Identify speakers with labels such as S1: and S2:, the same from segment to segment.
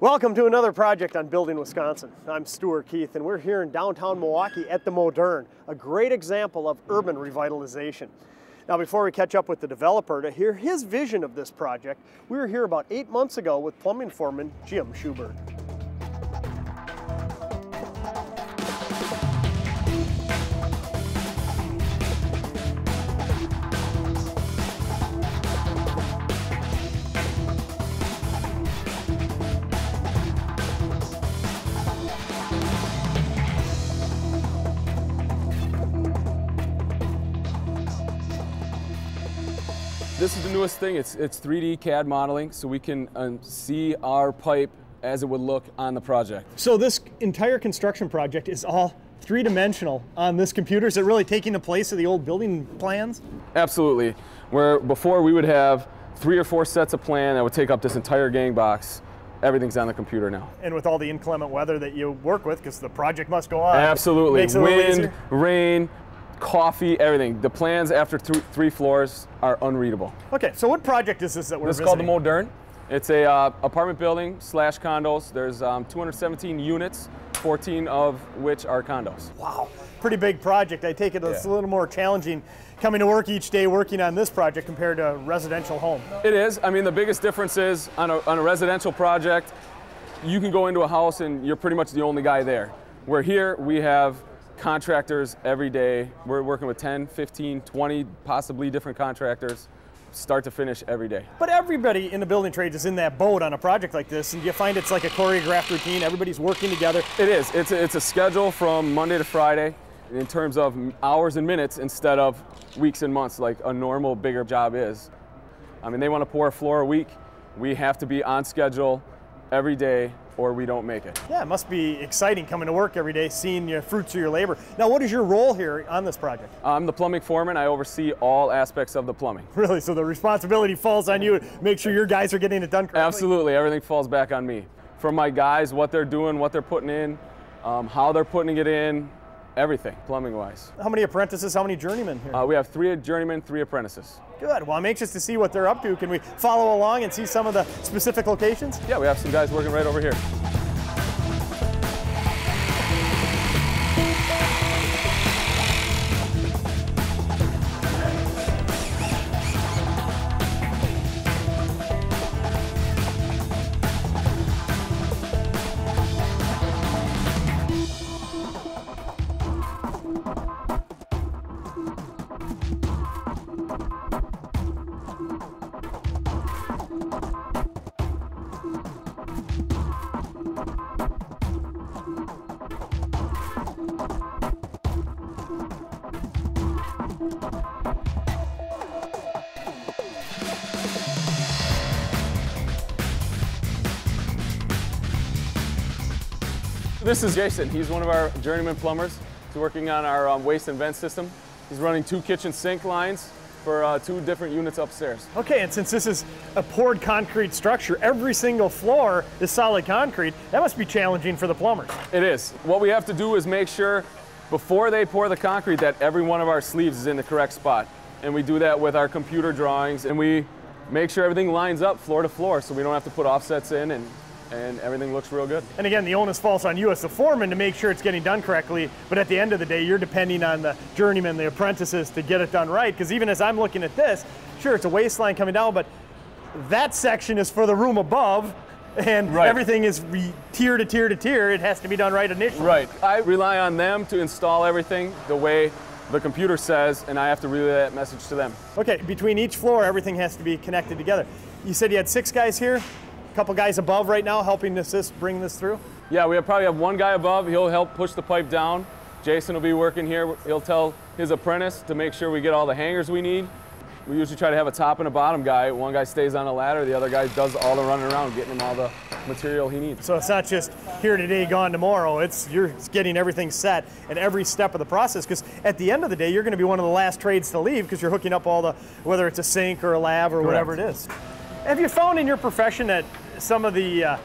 S1: Welcome to another project on Building Wisconsin. I'm Stuart Keith, and we're here in downtown Milwaukee at the Moderne, a great example of urban revitalization. Now, before we catch up with the developer to hear his vision of this project, we were here about 8 months ago with plumbing foreman Jim Schubert.
S2: This is the newest thing. It's 3D CAD modeling, so we can see our pipe as it would look on the project.
S1: So this entire construction project is all three-dimensional on this computer. Is it really taking the place of the old building plans?
S2: Absolutely. Where before we would have 3 or 4 sets of plan that would take up this entire gang box, everything's on the computer now.
S1: And with all the inclement weather that you work with, because the project must go on.
S2: Absolutely. Wind, rain, coffee, everything. The plans after 3 floors are unreadable.
S1: Okay, so what project is this that we're visiting?
S2: This is called the Moderne. It's a apartment building / condos. There's 217 units, 14 of which are condos.
S1: Wow, pretty big project. I take it it's a little more challenging coming to work each day working on this project compared to a residential home.
S2: It is. I mean, the biggest difference is on a residential project, you can go into a house and you're pretty much the only guy there. Where here we have contractors every day. We're working with 10, 15, 20, possibly different contractors, start to finish every day.
S1: But everybody in the building trades is in that boat on a project like this, and you find it's like a choreographed routine. Everybody's working together.
S2: It is. It's a schedule from Monday to Friday in terms of hours and minutes instead of weeks and months like a normal bigger job is. I mean, they want to pour a floor a week. We have to be on schedule every day or we don't make it.
S1: Yeah, it must be exciting coming to work every day, seeing the fruits of your labor. Now, what is your role here on this project?
S2: I'm the plumbing foreman. I oversee all aspects of the plumbing.
S1: Really? So the responsibility falls on you to make sure your guys are getting it done correctly?
S2: Absolutely. Everything falls back on me. From my guys, what they're doing, what they're putting in, how they're putting it in, everything, plumbing-wise.
S1: How many apprentices, how many journeymen here?
S2: We have 3 journeymen, 3 apprentices.
S1: Good. Well, I'm anxious to see what they're up to. Can we follow along and see some of the specific locations?
S2: Yeah, we have some guys working right over here. This is Jason. He's one of our journeyman plumbers. He's working on our waste and vent system. He's running 2 kitchen sink lines for 2 different units upstairs. Okay,
S1: and since this is a poured concrete structure, every single floor is solid concrete. That must be challenging for the plumbers.
S2: It is. What we have to do is make sure before they pour the concrete that every one of our sleeves is in the correct spot. And we do that with our computer drawings, and we make sure everything lines up floor to floor so we don't have to put offsets in and everything looks real good.
S1: And again, the onus falls on you as the foreman to make sure it's getting done correctly, but at the end of the day, you're depending on the journeymen, the apprentices to get it done right, because even as I'm looking at this, sure, it's a waistline coming down, but that section is for the room above, and everything is tier to tier to tier. It has to be done right initially.
S2: Right. I rely on them to install everything the way the computer says, and I have to relay that message to them.
S1: Okay, between each floor, everything has to be connected together. You said you had 6 guys here? Couple guys above right now helping bring this through?
S2: Yeah, we probably have 1 guy above. He'll help push the pipe down. Jason will be working here. He'll tell his apprentice to make sure we get all the hangers we need. We usually try to have a top and a bottom guy. One guy stays on a ladder, the other guy does all the running around, getting him all the material he needs.
S1: So it's not just here today, gone tomorrow. You're getting everything set at every step of the process, because at the end of the day, you're going to be one of the last trades to leave because you're hooking up all whether it's a sink or a lav or whatever it is. Have you found in your profession that some of the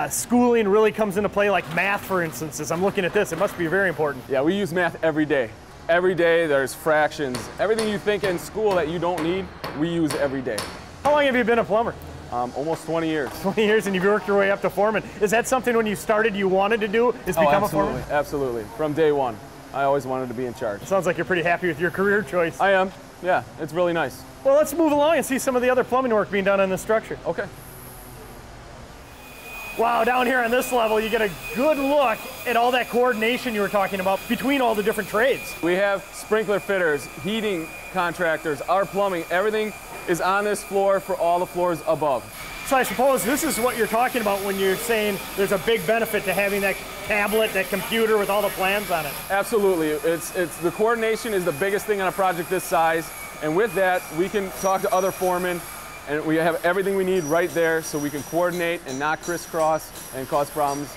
S1: schooling really comes into play, like math, for instance? As I'm looking at this, it must be very important.
S2: Yeah, we use math every day. Every day there's fractions. Everything you think in school that you don't need, we use every day.
S1: How long have you been a plumber?
S2: Almost 20 years.
S1: 20 years, and you've worked your way up to foreman. Is that something when you started you wanted to do, is become a foreman?
S2: Absolutely. From day one, I always wanted to be in charge.
S1: It sounds like you're pretty happy with your career choice.
S2: I am. Yeah, it's really nice.
S1: Well, let's move along and see some of the other plumbing work being done on this structure.
S2: Okay.
S1: Wow, down here on this level, you get a good look at all that coordination you were talking about between all the different trades.
S2: We have sprinkler fitters, heating contractors, our plumbing, everything is on this floor for all the floors above.
S1: So I suppose this is what you're talking about when you're saying there's a big benefit to having that tablet, that computer with all the plans on it.
S2: Absolutely. It's the coordination is the biggest thing on a project this size, and with that, we can talk to other foremen, and we have everything we need right there so we can coordinate and not crisscross and cause problems.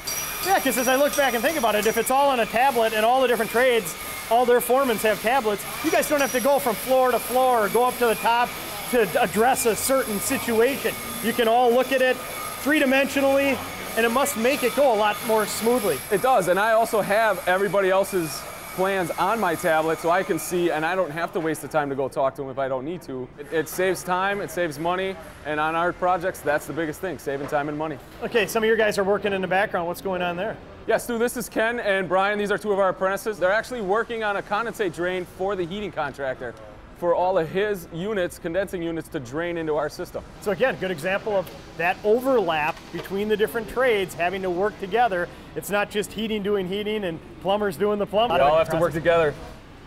S1: Yeah, because as I look back and think about it, if it's all on a tablet and all the different trades, all their foremen have tablets, you guys don't have to go from floor to floor or go up to the top to address a certain situation. You can all look at it three-dimensionally, and it must make it go a lot more smoothly.
S2: It does, and I also have everybody else's plans on my tablet so I can see, and I don't have to waste the time to go talk to them if I don't need to. It saves time, it saves money, and on our projects, that's the biggest thing, saving time and money.
S1: Okay, some of your guys are working in the background. What's going on there?
S2: Yeah, Stu, this is Ken and Brian. These are two of our apprentices. They're actually working on a condensate drain for the heating contractor for all of his units, condensing units, to drain into our system.
S1: So again, good example of that overlap between the different trades having to work together. It's not just heating doing heating and plumbers doing the plumbing.
S2: We all have to work together.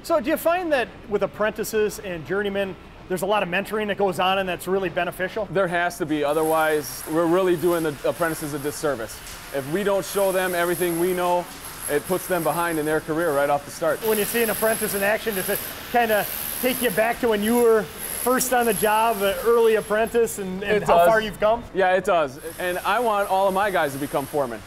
S1: So do you find that with apprentices and journeymen, there's a lot of mentoring that goes on and that's really beneficial?
S2: There has to be, otherwise we're really doing the apprentices a disservice. If we don't show them everything we know, it puts them behind in their career right off the start.
S1: When you see an apprentice in action, does it kind of take you back to when you were first on the job, an early apprentice, and how far you've come?
S2: Yeah, it does. And I want all of my guys to become foremen.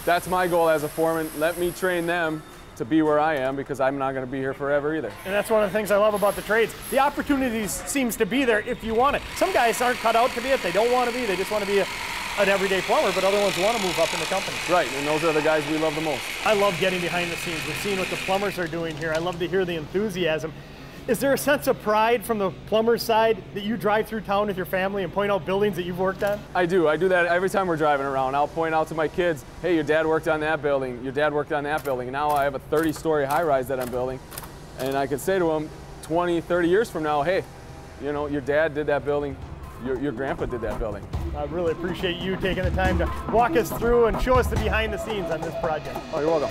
S2: That's my goal as a foreman. Let me train them to be where I am, because I'm not going to be here forever either.
S1: And that's one of the things I love about the trades. The opportunities seems to be there if you want it. Some guys aren't cut out to be it. They don't want to be. They just want to be an everyday plumber, but other ones want to move up in the company.
S2: Right, and those are the guys we love the most.
S1: I love getting behind the scenes. We're seeing what the plumbers are doing here. I love to hear the enthusiasm. Is there a sense of pride from the plumber's side that you drive through town with your family and point out buildings that you've worked on?
S2: I do. I do that every time we're driving around. I'll point out to my kids, hey, your dad worked on that building. Your dad worked on that building. And now I have a 30-story high-rise that I'm building. And I can say to them 20, 30 years from now, hey, you know, your dad did that building. Your grandpa did that building.
S1: I really appreciate you taking the time to walk us through and show us the behind the scenes on this project.
S2: Oh, you're welcome.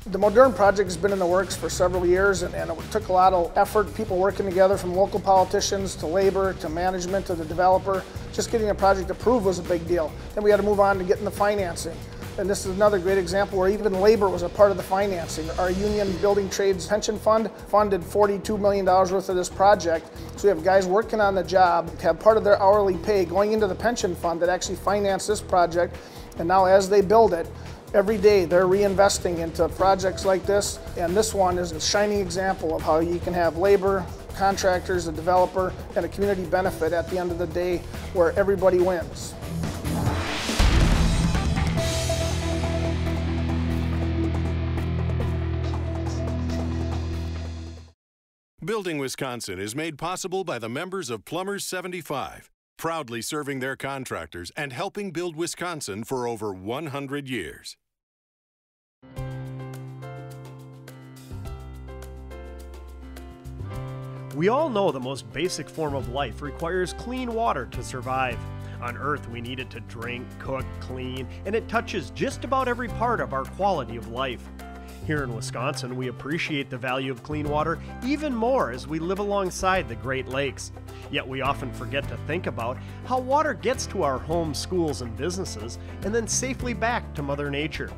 S3: The Moderne project has been in the works for several years, and it took a lot of effort, people working together from local politicians to labor to management to the developer. Just getting a project approved was a big deal. Then we had to move on to getting the financing. And this is another great example where even labor was a part of the financing. Our Union Building Trades Pension Fund funded $42 million worth of this project. So we have guys working on the job, have part of their hourly pay going into the pension fund that actually financed this project. And now as they build it, every day they're reinvesting into projects like this, and this one is a shining example of how you can have labor, contractors, a developer, and a community benefit at the end of the day where everybody wins.
S4: Building Wisconsin is made possible by the members of Plumbers 75, proudly serving their contractors and helping build Wisconsin for over 100 years.
S1: We all know the most basic form of life requires clean water to survive. On Earth, we need it to drink, cook, clean, and it touches just about every part of our quality of life. Here in Wisconsin, we appreciate the value of clean water even more as we live alongside the Great Lakes. Yet we often forget to think about how water gets to our homes, schools, and businesses, and then safely back to Mother Nature.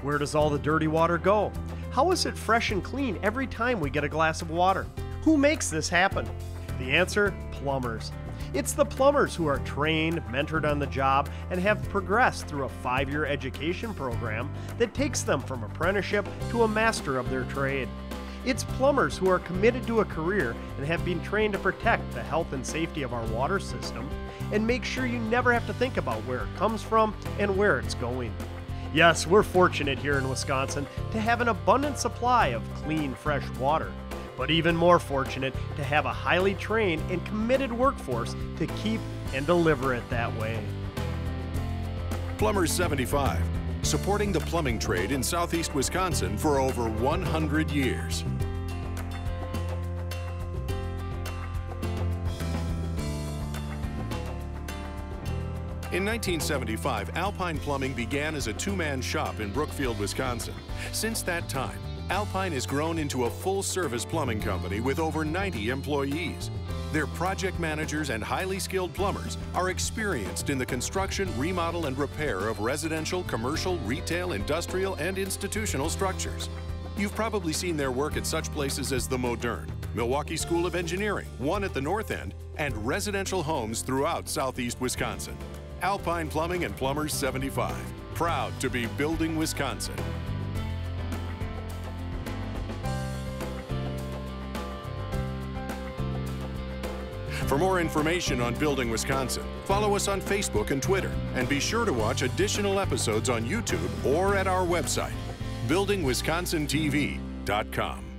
S1: Where does all the dirty water go? How is it fresh and clean every time we get a glass of water? Who makes this happen? The answer, plumbers. It's the plumbers who are trained, mentored on the job, and have progressed through a 5-year education program that takes them from apprenticeship to a master of their trade.
S5: It's plumbers who are committed to a career and have been trained to protect the health and safety of our water system and make sure you never have to think about where it comes from and where it's going. Yes, we're fortunate here in Wisconsin to have an abundant supply of clean, fresh water, but even more fortunate to have a highly trained and committed workforce to keep and deliver it that way.
S4: Plumbers 75, supporting the plumbing trade in southeast Wisconsin for over 100 years. In 1975, Alpine Plumbing began as a two-man shop in Brookfield, Wisconsin. Since that time, Alpine has grown into a full-service plumbing company with over 90 employees. Their project managers and highly skilled plumbers are experienced in the construction, remodel, and repair of residential, commercial, retail, industrial, and institutional structures. You've probably seen their work at such places as the Moderne, Milwaukee School of Engineering, one at the North End, and residential homes throughout southeast Wisconsin. Alpine Plumbing and Plumbers 75, proud to be building Wisconsin. For more information on Building Wisconsin, follow us on Facebook and Twitter, and be sure to watch additional episodes on YouTube or at our website, buildingwiscontintv.com.